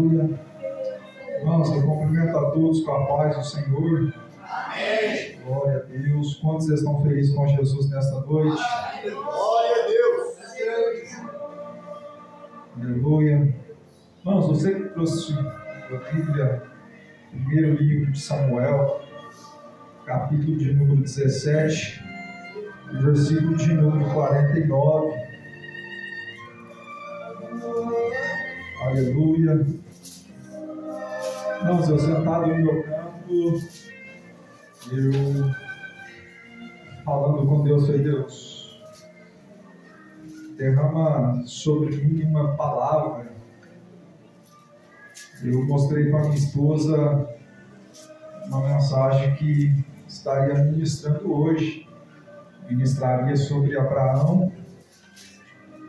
Aleluia. Irmãos, eu cumprimento a todos com a paz do Senhor. Amém. Glória a Deus. Quantos estão felizes com Jesus nesta noite? Glória a Deus. Aleluia. Irmãos, você que trouxe a Bíblia, primeiro livro de Samuel, capítulo de número 17, versículo de número 49. Aleluia. Irmãos, eu sentado no meu canto, eu falando com Deus, falei: Deus, derrama sobre mim uma palavra. Eu mostrei para minha esposa uma mensagem que estaria ministrando hoje. Ministraria sobre Abraão,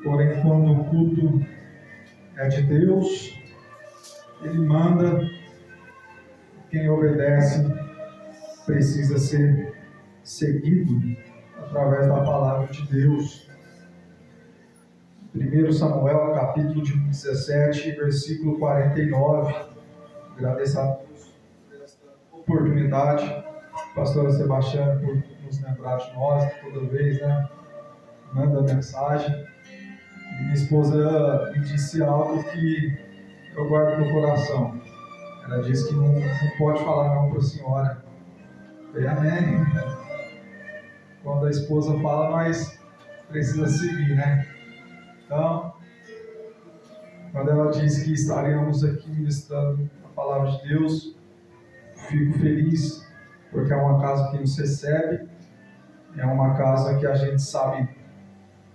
porém quando o culto é de Deus, Ele manda, quem obedece precisa ser seguido através da palavra de Deus. 1 Samuel, capítulo de 17, versículo 49. Agradeço a Deus por esta oportunidade, pastora Sebastiana, por nos lembrar de nós toda vez, né? Manda mensagem. E minha esposa me disse algo que eu guardo no coração. Ela disse que não pode falar não para a senhora. Eu falei: amém. Quando a esposa fala, mas precisa seguir, né? Então, quando ela disse que estaríamos aqui ministrando a palavra de Deus, fico feliz, porque é uma casa que nos recebe, é uma casa que a gente sabe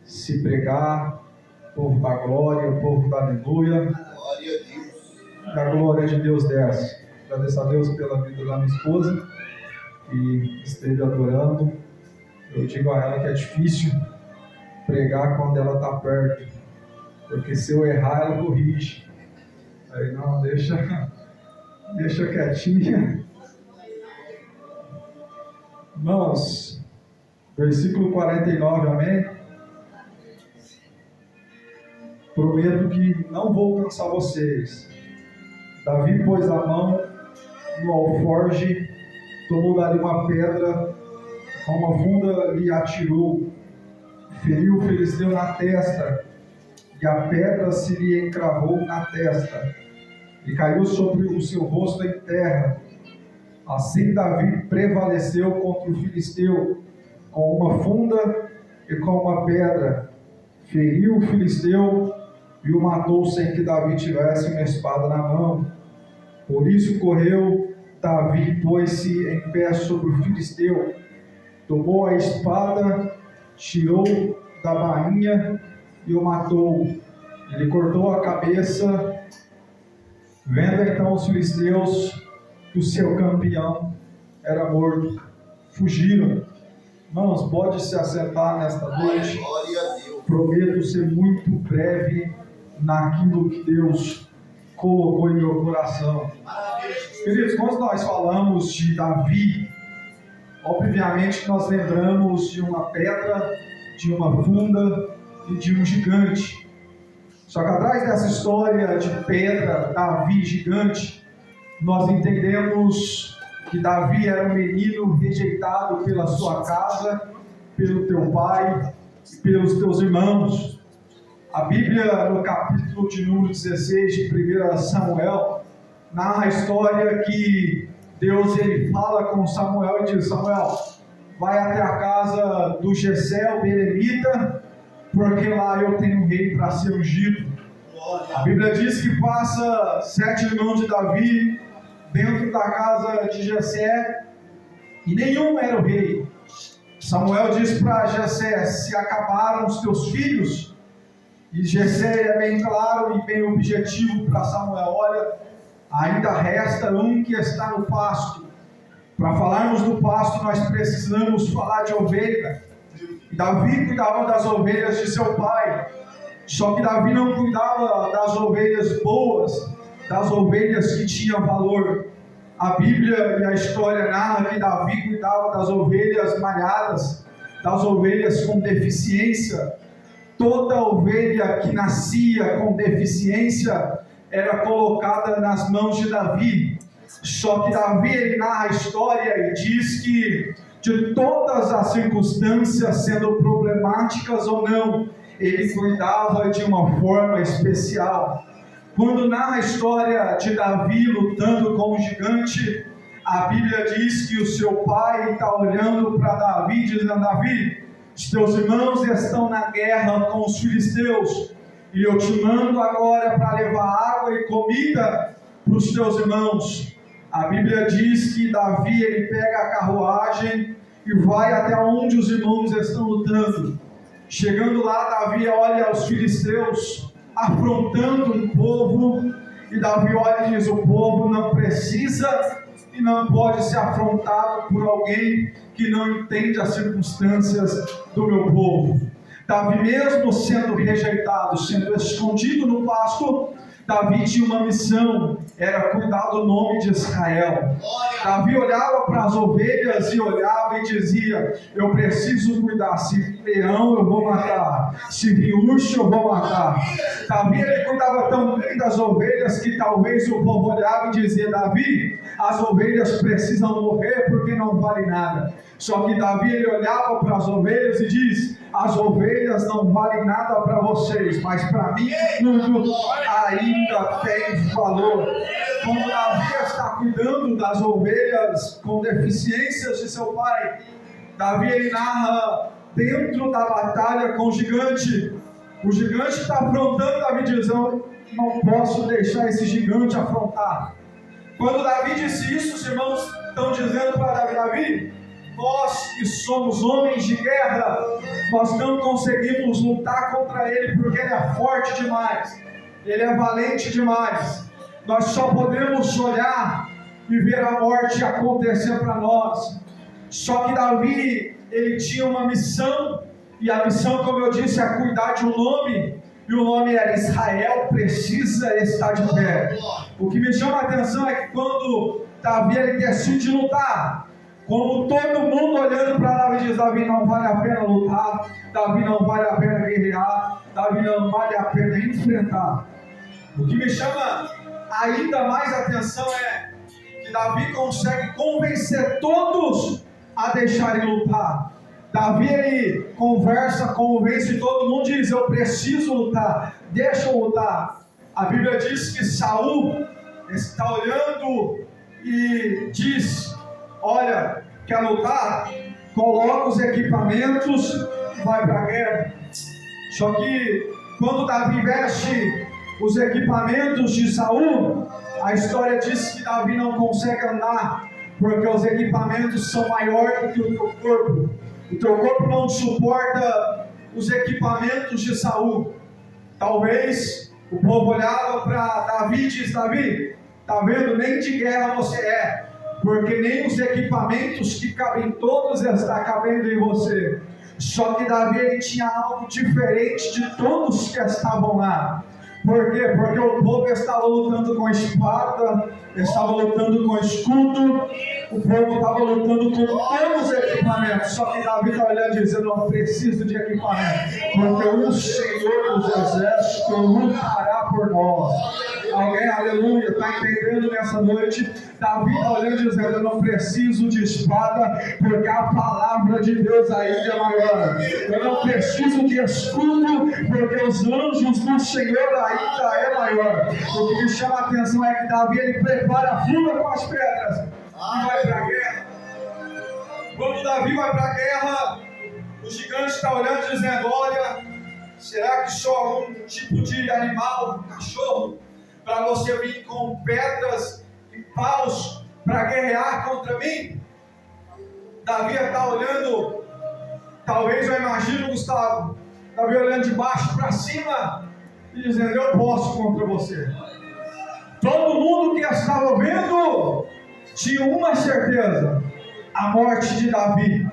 se pregar, o povo da glória, o povo da aleluia. Glória a Deus. A glória de Deus desce. Agradeço a Deus pela vida da minha esposa, que esteve adorando. Eu digo a ela que é difícil pregar quando ela está perto, porque se eu errar, ela corrige. Aí não, deixa quietinha. Irmãos, versículo 49, amém? Prometo que não vou cansar vocês. Davi pôs a mão no alforje, tomou dali uma pedra, com uma funda lhe atirou, feriu o filisteu na testa, e a pedra se lhe encravou na testa, e caiu sobre o seu rosto em terra. Assim Davi prevaleceu contra o filisteu, com uma funda e com uma pedra, feriu o filisteu e o matou sem que Davi tivesse uma espada na mão. Por isso correu Davi, pôs-se em pé sobre o filisteu, tomou a espada, tirou da bainha e o matou. Ele cortou a cabeça. Vendo então os filisteus que o seu campeão era morto, fugiram. Irmãos, pode se assentar nesta noite. Glória a Deus. Prometo ser muito breve naquilo que Deus colocou em meu coração. Queridos, quando nós falamos de Davi, obviamente nós lembramos de uma pedra, de uma funda e de um gigante. Só que atrás dessa história de pedra, Davi gigante, nós entendemos que Davi era um menino rejeitado pela sua casa, pelo teu pai e pelos teus irmãos. A Bíblia, no capítulo de número 16 de 1 Samuel, narra a história que Deus ele fala com Samuel e diz: Samuel, vai até a casa do Jessé, o belemita, porque lá eu tenho um rei para ser ungido. A Bíblia diz que passa 7 irmãos de Davi dentro da casa de Jessé e nenhum era o rei. Samuel diz para Jessé: se acabaram os teus filhos? E Jessé é bem claro e bem objetivo para Samuel: olha, ainda resta um que está no pasto. Para falarmos do pasto, nós precisamos falar de ovelha. E Davi cuidava das ovelhas de seu pai. Só que Davi não cuidava das ovelhas boas, das ovelhas que tinham valor. A Bíblia e a história narra que Davi cuidava das ovelhas malhadas, das ovelhas com deficiência. Toda ovelha que nascia com deficiência era colocada nas mãos de Davi. Só que Davi, ele narra a história e diz que de todas as circunstâncias, sendo problemáticas ou não, ele cuidava de uma forma especial. Quando narra a história de Davi lutando com o gigante, a Bíblia diz que o seu pai está olhando para Davi, dizendo: Davi, os teus irmãos estão na guerra com os filisteus, e eu te mando agora para levar água e comida para os teus irmãos. A Bíblia diz que Davi, ele pega a carruagem e vai até onde os irmãos estão lutando. Chegando lá, Davi olha os filisteus afrontando um povo, e Davi olha e diz: o povo não precisa e não pode ser afrontado por alguém que não entende as circunstâncias do meu povo. Davi, mesmo sendo rejeitado, sendo escondido no pasto, Davi tinha uma missão, era cuidar do nome de Israel. Davi olhava para as ovelhas e olhava e dizia: eu preciso cuidar, se vir leão eu vou matar, se vir urso eu vou matar. Davi, ele cuidava tão bem das ovelhas que talvez o povo olhava e dizia: Davi, as ovelhas precisam morrer porque não vale nada. Só que Davi, ele olhava para as ovelhas e diz: as ovelhas não valem nada para vocês, mas para mim tudo ainda tem valor. Quando Davi está cuidando das ovelhas com deficiências de seu pai, Davi, ele narra dentro da batalha com o gigante. O gigante está afrontando Davi, dizendo: não posso deixar esse gigante afrontar. Quando Davi disse isso, os irmãos estão dizendo para Davi: Davi, nós que somos homens de guerra, nós não conseguimos lutar contra ele porque ele é forte demais, ele é valente demais. Nós só podemos olhar e ver a morte acontecer para nós. Só que Davi, ele tinha uma missão, e a missão, como eu disse, é cuidar de um nome, e o nome era: Israel precisa estar de pé. O que me chama a atenção é que quando Davi, ele decide lutar, como todo mundo olhando para Davi diz: Davi, não vale a pena lutar, Davi, não vale a pena guerrear, Davi, não vale a pena enfrentar. O que me chama ainda mais atenção é que Davi consegue convencer todos a deixarem lutar. Davi, ele conversa, convence todo mundo, diz: eu preciso lutar, deixa eu lutar. A Bíblia diz que Saul está olhando e diz: olha, quer lutar? Coloca os equipamentos e vai para a guerra. Só que quando Davi veste os equipamentos de Saul, a história diz que Davi não consegue andar, porque os equipamentos são maiores do que o teu corpo. O teu corpo não suporta os equipamentos de Saul. Talvez o povo olhava para Davi e diz: Davi, tá vendo? Nem de guerra você é, porque nem os equipamentos que cabem todos está cabendo em você. Só que Davi, ele tinha algo diferente de todos que estavam lá. Por quê? Porque o povo estava lutando com espada, estava lutando com escudo, o povo estava lutando com todos os equipamentos. Só que Davi está olhando e dizendo: não preciso de equipamento, porque o Senhor dos Exércitos lutará por nós. Alguém, aleluia, está entendendo nessa noite? Davi está olhando e dizendo: eu não preciso de espada, porque a palavra de Deus ainda é maior. Eu não preciso de escudo, porque os anjos do Senhor ainda é maior. O que me chama a atenção é que Davi, ele prepara a funda com as pedras e vai para a guerra. Quando Davi vai para a guerra, o gigante está olhando e dizendo: olha, será que só algum tipo de animal, cachorro, para você vir com pedras e paus para guerrear contra mim? Davi está olhando, talvez eu imagino, Gustavo, Davi olhando de baixo para cima e dizendo: eu posso contra você. Todo mundo que estava vendo tinha uma certeza: a morte de Davi.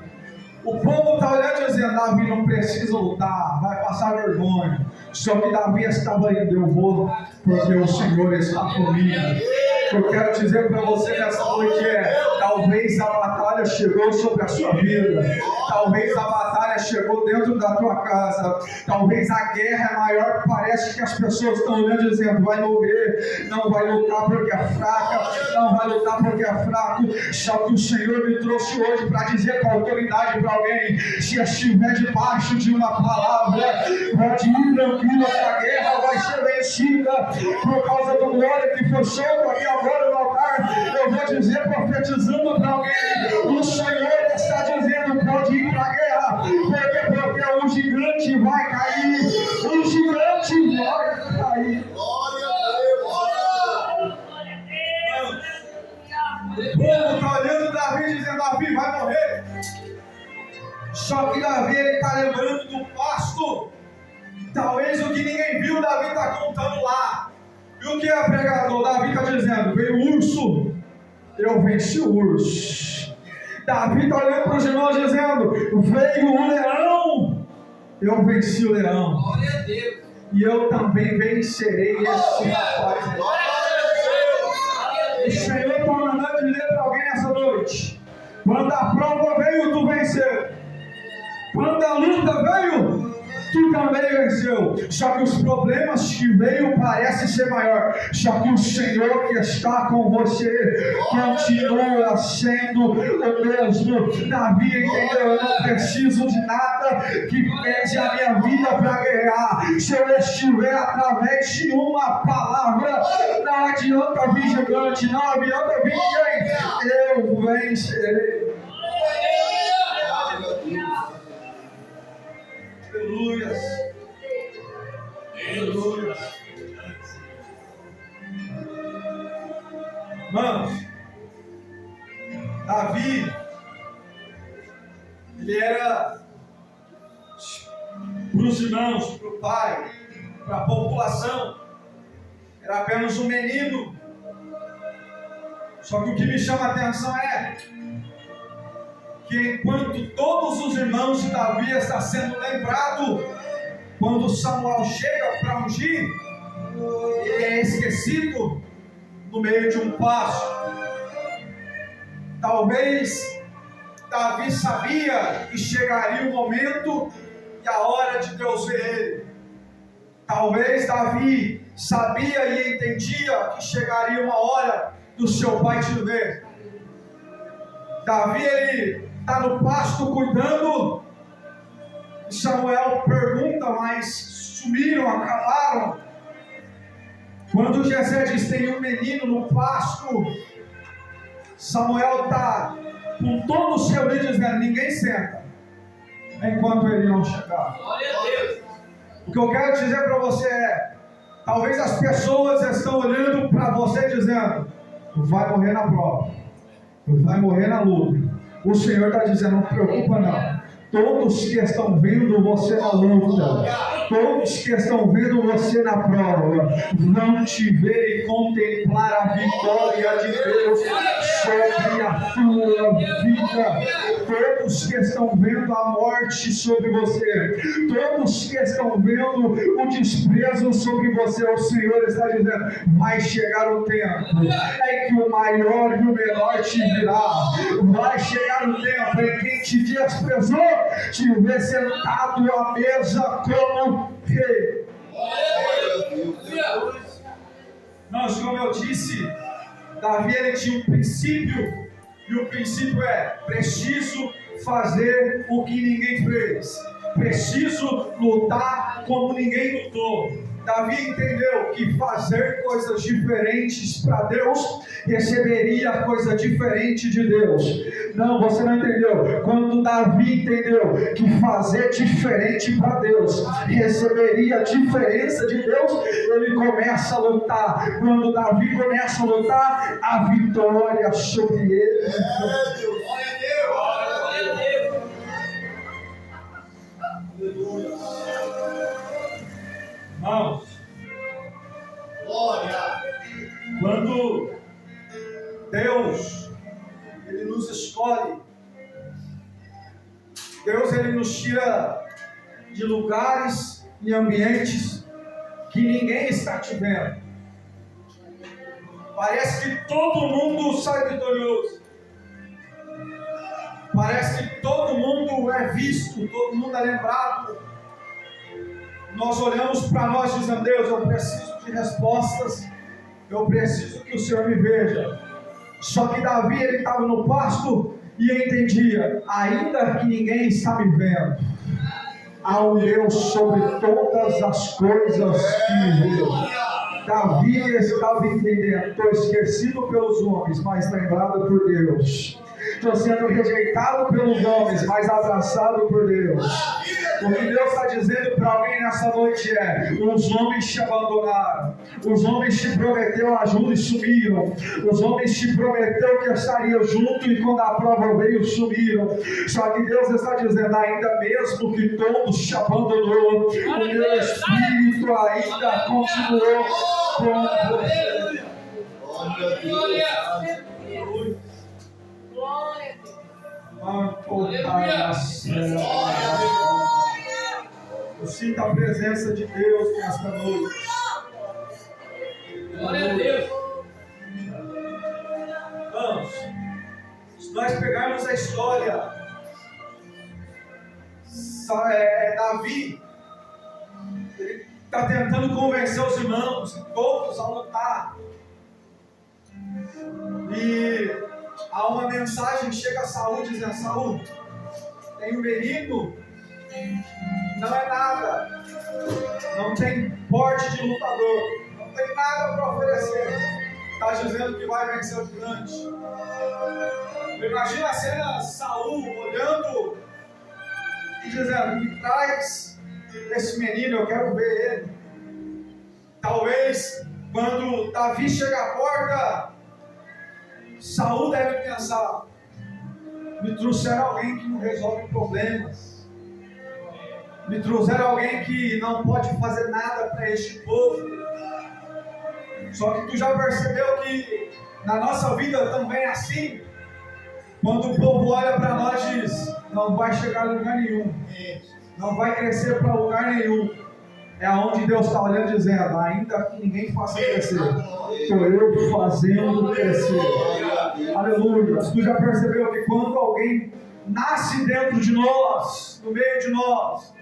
O povo está olhando e dizendo: Davi não precisa lutar, vai passar vergonha. Só que Davi estava indo: eu vou, porque o Senhor está comigo. O que eu quero dizer para você nessa noite é: Talvez a batalha chegou sobre a sua vida. Talvez a batalha chegou dentro da tua casa. Talvez a guerra é maior que parece que as pessoas estão olhando dizendo: vai morrer, não vai lutar porque é fraca, não vai lutar porque é fraco. Só que o Senhor me trouxe hoje para dizer com autoridade para alguém: se estiver debaixo de uma palavra, pode ir tranquilo, que a guerra vai ser vencida por causa do glória que foi solto aqui agora no altar. Eu vou dizer, profetizando para alguém: o Senhor está dizendo: pode ir para a guerra, porque o gigante vai cair, o gigante vai cair. Glória a Deus. O povo está olhando Davi dizendo: Davi vai morrer. Só que Davi está lembrando do pasto. Talvez o que ninguém viu, Davi está contando lá. E o que é pregador? Davi está dizendo: veio o urso, eu venci o urso. Davi está olhando para os irmãos dizendo: veio o leão, eu venci o leão. Glória a Deus. E eu também vencerei esse rapaz. O Senhor está mandando dizer para alguém nessa noite: quando a prova veio, tu venceu. Quando a luta veio, tu também venceu. Só que os problemas que veio parecem ser maior. Só que o Senhor que está com você continua sendo o mesmo. Davi entendeu: eu não preciso de nada que pede a minha vida para guerrear. Se eu estiver através de uma palavra, não adianta vir gigante, não adianta vir ninguém, eu vencerei. Aleluias. Aleluias. Irmãos, Davi, ele era para os irmãos, para o pai, para a população, era apenas um menino. Só que o que me chama a atenção é que enquanto todos os irmãos de Davi estão sendo lembrados, quando Samuel chega para ungir, ele é esquecido no meio de um pasto. Talvez Davi sabia que chegaria o momento e a hora de Deus ver ele. Talvez Davi sabia e entendia que chegaria uma hora do seu pai te ver. Davi, ele está no pasto cuidando, e Samuel pergunta, mas sumiram, acabaram. Quando Jessé diz: tem um menino no pasto, Samuel está com todo o seu líder dizendo: ninguém senta enquanto ele não chegar. Glória a Deus. O que eu quero dizer para você é: talvez as pessoas estão olhando para você dizendo: vai morrer na prova, vai morrer na luta. O Senhor está dizendo: não preocupa não. Todos que estão vendo você na luta, todos que estão vendo você na prova, vão te ver e contemplar a vitória de Deus sobre a tua vida. Todos que estão vendo a morte sobre você, todos que estão vendo o desprezo sobre você, o Senhor está dizendo: vai chegar o tempo em que o maior e o menor te virá. Vai chegar o tempo em que quem te desprezou te ver sentado à mesa como rei. Mas, como eu disse, Davi, ele tinha um princípio, e o princípio é: preciso fazer o que ninguém fez, preciso lutar como ninguém lutou. Davi entendeu que fazer coisas diferentes para Deus receberia coisa diferente de Deus. Não, você não entendeu. Quando Davi entendeu que fazer diferente para Deus receberia a diferença de Deus, ele começa a lutar. Quando Davi começa a lutar, a vitória sobre ele. Glória a Deus. Aleluia. Irmãos, Glória. quando Deus, ele nos escolhe, Deus, ele nos tira de lugares e ambientes que ninguém está te vendo. Parece que todo mundo sai vitorioso. Parece que todo mundo é visto, todo mundo é lembrado. Nós olhamos para nós dizendo: Deus, eu preciso de respostas, eu preciso que o Senhor me veja. Só que Davi, ele estava no pasto e entendia: ainda que ninguém está me vendo, há um Deus sobre todas as coisas que me vê. Davi estava entendendo: estou esquecido pelos homens, mas lembrado por Deus. Estou sendo rejeitado pelos homens, mas abraçado por Deus. O que Deus está dizendo para alguém nessa noite é: os homens te abandonaram, os homens te prometeram ajuda e sumiram, os homens te prometeram que estariam junto e quando a prova veio sumiram. Só que Deus está dizendo: ainda mesmo que todos te abandonou, o meu Espírito ainda continuou com você. Eu sinto a presença de Deus nesta noite. Glória a Deus. Vamos, se nós pegarmos a história, Davi, ele está tentando convencer os irmãos todos a lutar. E há uma mensagem que chega a Saul dizendo: Saul, tem um menino, não é nada, não tem porte de lutador, não tem nada para oferecer, está dizendo que vai vencer o gigante. Imagina a cena: Saul olhando e dizendo: me traz esse menino, eu quero ver ele. Talvez quando Davi chega à porta, Saul deve pensar: me trouxeram alguém que não resolve problemas, me trouxeram alguém que não pode fazer nada para este povo. Só que tu já percebeu que na nossa vida também é assim? Quando o povo olha para nós e diz: não vai chegar a lugar nenhum, não vai crescer para lugar nenhum. É aonde Deus está olhando dizendo: ainda que ninguém faça crescer, estou eu fazendo crescer. Aleluia. Tu já percebeu que quando alguém nasce dentro de nós, no meio de nós,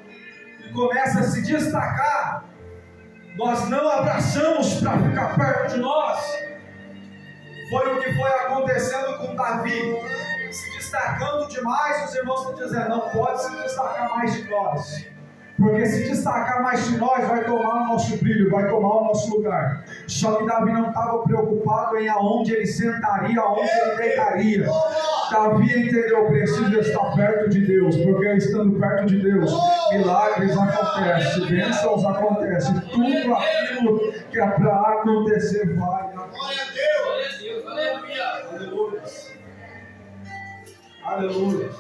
e começa a se destacar, nós não abraçamos para ficar perto de nós. Foi o que foi acontecendo com Davi, se destacando demais. Os irmãos estão dizendo: não pode se destacar mais de nós, porque se destacar mais de nós vai tomar o nosso brilho, vai tomar o nosso lugar. Só que Davi não estava preocupado em aonde ele sentaria, aonde ele deitaria. Davi entendeu: preciso estar perto de Deus, porque estando perto de Deus, milagres acontecem, bênçãos acontecem, tudo aquilo que é para acontecer vai. Glória a Deus. Aleluia. Aleluia.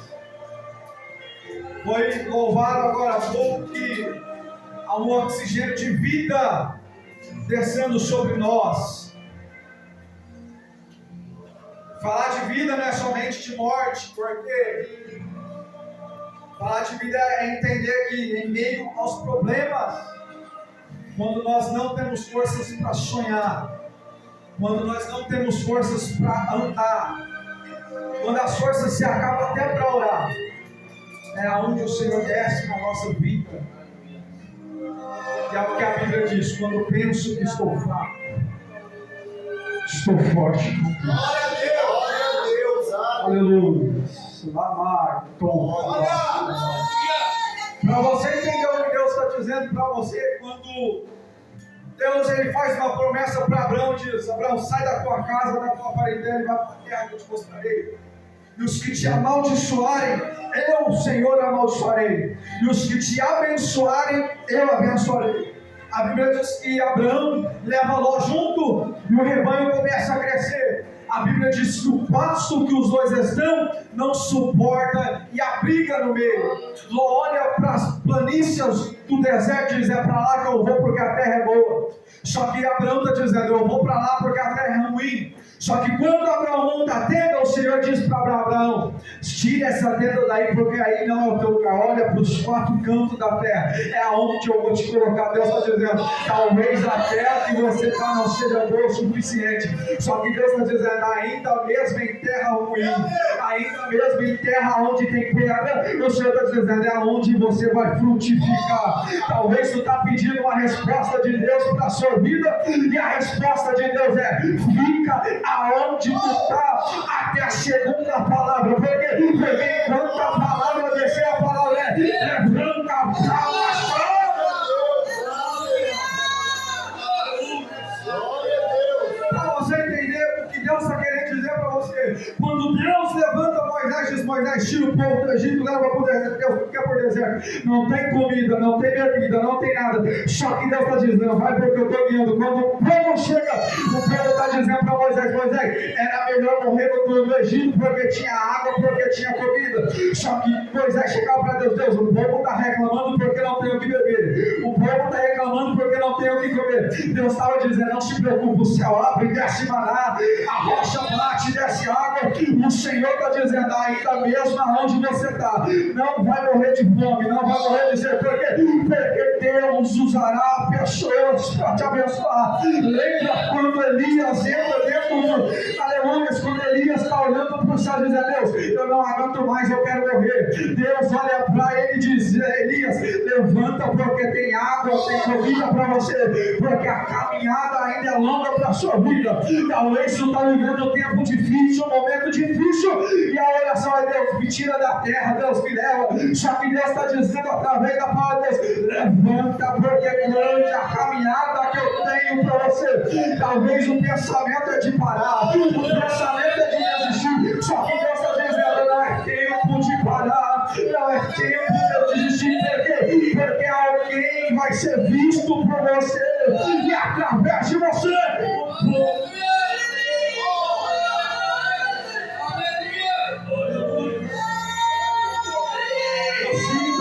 Foi louvado agora há pouco que há um oxigênio de vida descendo sobre nós. Falar de vida não é somente de morte, porque falar de vida é entender que em meio aos problemas, quando nós não temos forças para sonhar, quando nós não temos forças para andar, quando as forças se acabam até para orar, é aonde o Senhor desce na nossa vida. E é o que a Bíblia diz: quando penso que estou fraco, estou forte. Glória a Deus. Aleluia. Lamar, tom. Para você entender o que Deus está dizendo para você, quando Deus ele faz uma promessa para Abraão, diz: Abraão, sai da tua casa, da tua parentela e vai para a terra que eu te mostrarei. E os que te amaldiçoarem, eu, o Senhor, amaldiçoarei. E os que te abençoarem, eu abençoarei. A Bíblia diz que Abraão leva Ló junto e o rebanho começa a crescer. A Bíblia diz que o pasto que os dois estão não suporta e a briga no meio. Ló olha para as planícies do deserto e diz: é para lá que eu vou porque a terra é boa. Só que Abraão está dizendo: eu vou para lá porque a terra é ruim. ruim. Só que quando Abraão monta a tenda, o Senhor diz para Abraão: tira essa tenda daí, porque aí não é o teu lugar. Olha para os 4 cantos da terra, é aonde eu vou te colocar. Deus está dizendo: talvez a terra que você está não seja boa o suficiente. Só que Deus está dizendo: ainda mesmo em terra ruim, ainda mesmo em terra onde tem pedra, o Senhor está dizendo: é aonde você vai frutificar. Talvez tu está pedindo uma resposta de Deus para a sua vida, e a resposta de Deus é: fica aonde tu está até a segunda palavra. Porque enquanto a palavra descer, a palavra é: levanta a palma. Para você entender o que Deus está querendo dizer para você, quando Deus levanta Moisés, diz: Moisés, tira o povo do Egito, leva para o deserto. Deus quer por deserto, não tem comida, não tem bebida, não tem nada. Só que Deus está dizendo: vai porque eu estou guiando. Quando o povo chega, o povo está dizendo para Moisés: Moisés, era melhor morrer no Egito porque tinha água, porque tinha comida. Só que Moisés chegava para Deus: Deus, o povo está reclamando porque não tem o que beber, o povo está reclamando porque não tem o que comer. Deus estava dizendo: não se preocupe, o céu abre, desce maná, a rocha bate, desce água. O Senhor está dizendo: ainda mesmo aonde você está, não vai morrer de fome, não vai morrer de sede. Por quê? Porque Deus usará pessoas para te abençoar. Lembra quando Elias entra dentro do... Aleluia, quando Elias está olhando para o céu e diz: Deus, eu não aguento mais, eu quero morrer. Deus olha para ele e diz: Elias, levanta, porque tem água, tem comida para você, porque a caminhada ainda é longa para a sua vida. Talvez você está vivendo um tempo difícil, um momento difícil, e a oração é: Deus, me tira da terra, Deus me leva. Só que Deus está dizendo através da palavra de Deus: levanta, porque é grande a caminhada que eu tenho para você. Talvez o pensamento é de parar, o pensamento é de desistir. Só que Deus está dizendo: não é tempo de parar, não é tempo de eu desistir. Por quê? Porque alguém vai ser visto por você, e através de você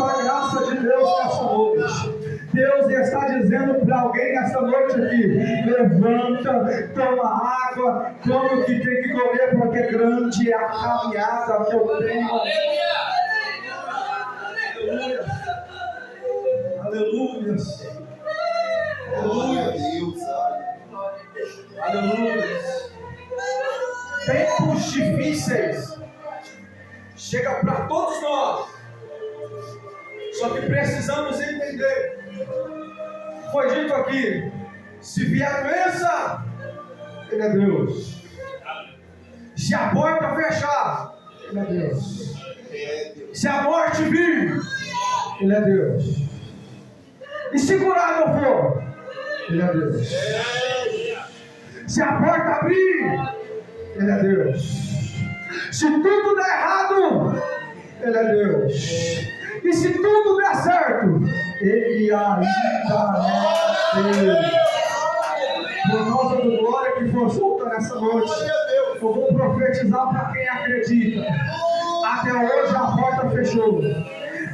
a graça de Deus nessa noite. Deus está dizendo para alguém nessa noite aqui: levanta, toma água, come o que tem que comer, porque grande é a caminhada que eu tenho. Aleluia. Aleluia. Aleluia. Tempos difíceis chega para todos nós. Só que precisamos entender. Foi dito aqui: se vier doença, Ele é Deus. Se a porta fechar, Ele é Deus. Se a morte vir, Ele é Deus. E se curar não for, Ele é Deus. Se a porta abrir, Ele é Deus. Se tudo der errado, Ele é Deus. E se tudo der certo, Ele ainda é Deus. Por causa do glória que for solta nessa noite, eu vou profetizar para quem acredita. Até hoje a porta fechou.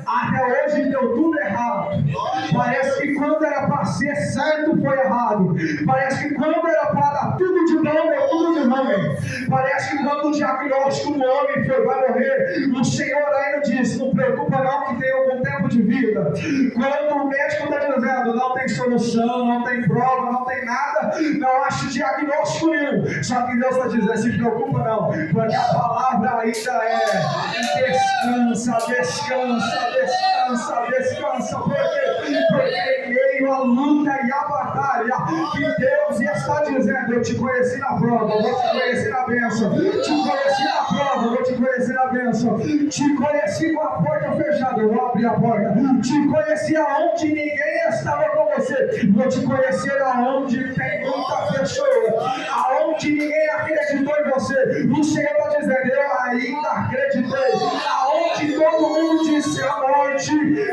Até hoje deu tudo errado. Parece que quando era para ser certo foi errado. Parece que quando era para dar tudo de bom, deu tudo de ruim. Parece que quando o diagnóstico do homem foi: vai morrer, o Senhor ainda disse: não preocupa não, que tem algum tempo de vida. Quando o médico está dizendo: não tem solução, não tem prova, não tem nada, não acho diagnóstico nenhum. Só que Deus está dizendo: se preocupa não, porque a palavra ainda é: descansa, descansa, descansa, descansa. Porque em meio à luta e à batalha, que Deus está dizendo: eu te conheci na prova, vou te conhecer na bênção. Te conheci na prova, vou te conhecer na bênção. Te conheci com a porta fechada, eu vou abrir a porta. Te conheci aonde ninguém estava com você, vou te conhecer aonde tem muita pessoa, aonde ninguém acreditou em você. O Senhor está dizendo: eu ainda acreditei. Aonde todo mundo disse: a morte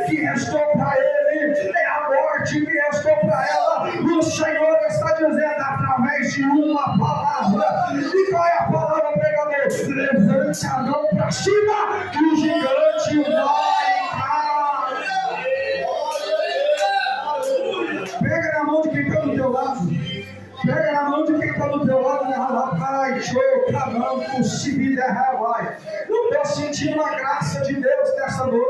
que restou para ele é a morte que restou para ela. O Senhor está dizendo através de uma palavra. E qual é a palavra, pregador? Levante a mão para cima, que o gigante vai cair. Pega na mão de quem está do teu lado. Pega na mão de quem está do teu lado, Eu estou sentindo a graça de Deus nessa noite.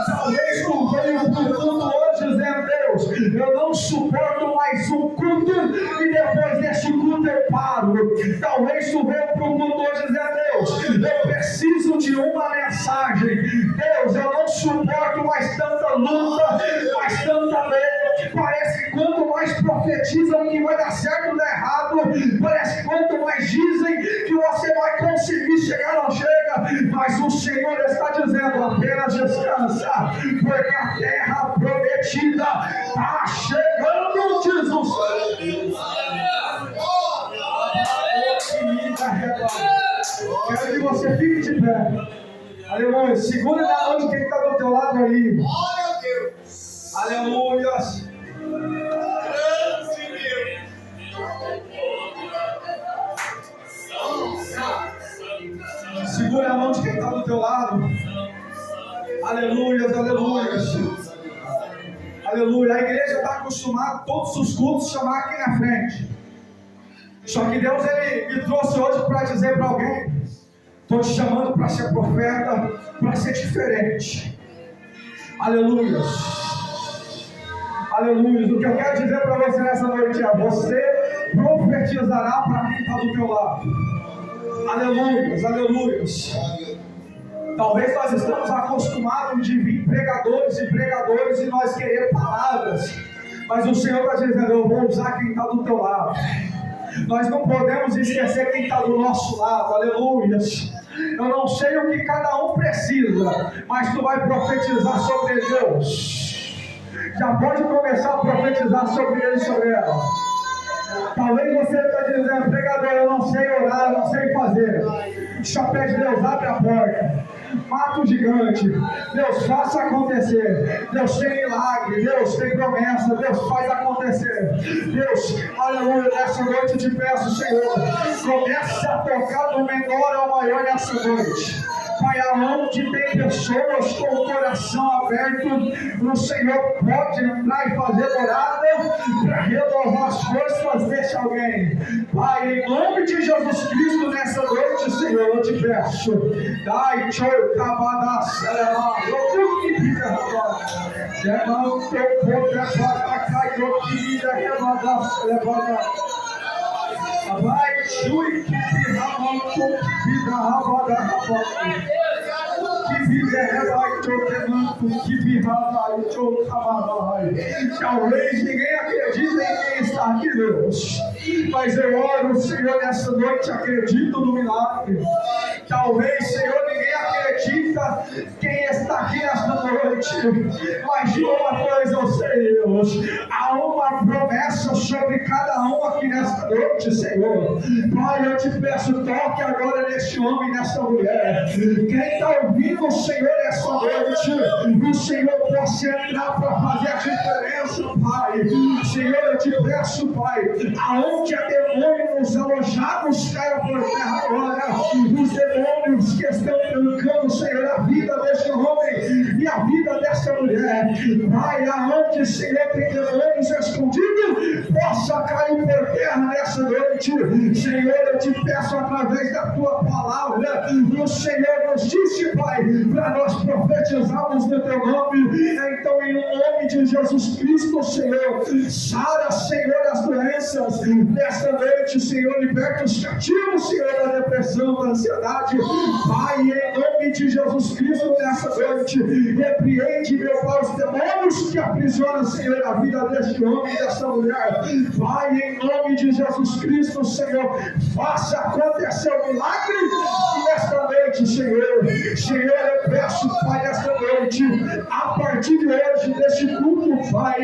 Talvez tu veio para o culto hoje dizendo: Deus, eu não suporto mais um culto e depois desse culto eu paro. Talvez tu veio para o culto hoje dizendo: Deus, eu preciso de uma mensagem. Deus, eu não suporto mais tanta luta, mais tanta medo. Parece que quanto mais profetizam que vai dar certo ou dar errado, parece que quanto mais dizem que você vai conseguir chegar, não chega. Mas o Senhor está dizendo: apenas descansa, porque a terra prometida está chegando, Jesus. Quero que você fique de pé. Aleluia. Segura na mão de quem está do teu lado aí. Aleluia. Segura a mão de quem está do teu lado. Aleluia, aleluia. Aleluia. A igreja está acostumada, todos os cultos, chamar aqui na frente. Só que Deus, Ele me trouxe hoje para dizer para alguém: estou te chamando para ser profeta, para ser diferente. Aleluia. Aleluia. O que eu quero dizer para você nessa noite é: você profetizará para quem está do teu lado. Aleluia, aleluia. Talvez nós estamos acostumados de vir pregadores e nós querer palavras. Mas o Senhor está dizendo: eu vou usar quem está do teu lado. Nós não podemos esquecer quem está do nosso lado. Aleluia. Eu não sei o que cada um precisa, mas tu vai profetizar sobre Deus. Já pode começar a profetizar sobre ele e sobre ela. Talvez você está dizendo: pregador, eu não sei orar, eu não sei fazer. Só pede: Deus, abre a porta, mata o gigante. Deus, faça acontecer. Deus, tem milagre. Deus, tem promessa. Deus, faz acontecer. Deus, aleluia, nessa noite eu te peço, Senhor, comece a tocar do menor ao maior nessa noite. Pai, aonde tem pessoas com o coração aberto, o Senhor pode entrar e fazer morada para renovar as forças desse alguém. Pai, em nome de Jesus Cristo, nessa noite, Senhor, eu te peço. Dai, tchau, cabada, celebra, eu que fica agora. Demão, teu poder, para cá, eu que vida, rebada, celebra. Vai, chui, que vida, que vida, rabada, rabada. Que vida é vai, teu quemanto, que vida vai, teu camarada. Talvez ninguém acredite em quem está aqui, Deus. Mas eu oro, Senhor, nessa noite, acredito no milagre. Talvez, Senhor, ninguém acredita quem está aqui nesta noite. Mas de uma coisa eu sei, Deus. Há uma promessa sobre cada um aqui nesta noite, Senhor. Pai, eu te peço, toque agora neste homem, nesta mulher. Quem está ouvindo, Senhor, nessa noite, o Senhor possa entrar para fazer a diferença, Pai. Senhor, eu te peço, Pai, aonde há demônios alojados, caia por terra agora. Os demônios que estão trancando, Senhor, a vida deste homem e a vida desta mulher. Pai, aonde, Senhor, tem demônios escondidos, possa cair por terra nessa noite. Senhor, eu te peço, através da tua palavra, o Senhor nos disse, Pai, para nós profetizarmos no teu nome. Então, em nome de Jesus Cristo, Senhor, sara, Senhor, as doenças nesta noite, Senhor, liberta os cativos, Senhor, da depressão, da ansiedade. Pai, em nome de Jesus Cristo, nessa noite, repreende, meu Pai, os demônios que aprisionam, Senhor, a vida deste homem e desta mulher. Pai, em nome de Jesus Cristo, Senhor, faça acontecer o milagre nesta noite, Senhor. Senhor, eu peço, Pai, nesta noite, a partir de hoje, deste culto, Pai,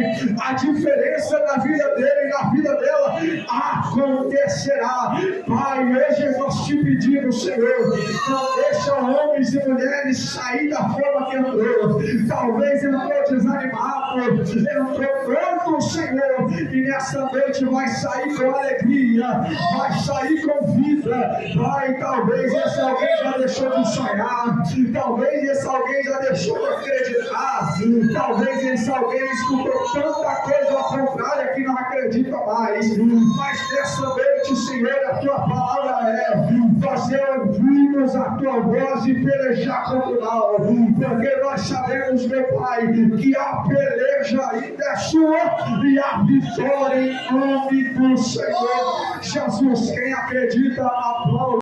a diferença na vida dele e na vida dela acontecerá. Pai, hoje nós te pedimos, Senhor, não deixa homens e mulheres sair da forma que entrou. Talvez entrou desanimado, entrou pronto, Senhor, e nessa noite vai sair com alegria, vai sair com vida. Pai, talvez esse alguém já deixou de sonhar, talvez esse alguém já deixou de acreditar, Talvez alguém escutou tanta coisa contrária que não acredita mais. Mas dessa noite, Senhor, a tua palavra é fazer ouvirmos a tua voz e pelejar contra o mal. Porque nós sabemos, meu Pai, que a peleja ainda é sua e a vitória em nome do Senhor Jesus. Quem acredita, aplaude.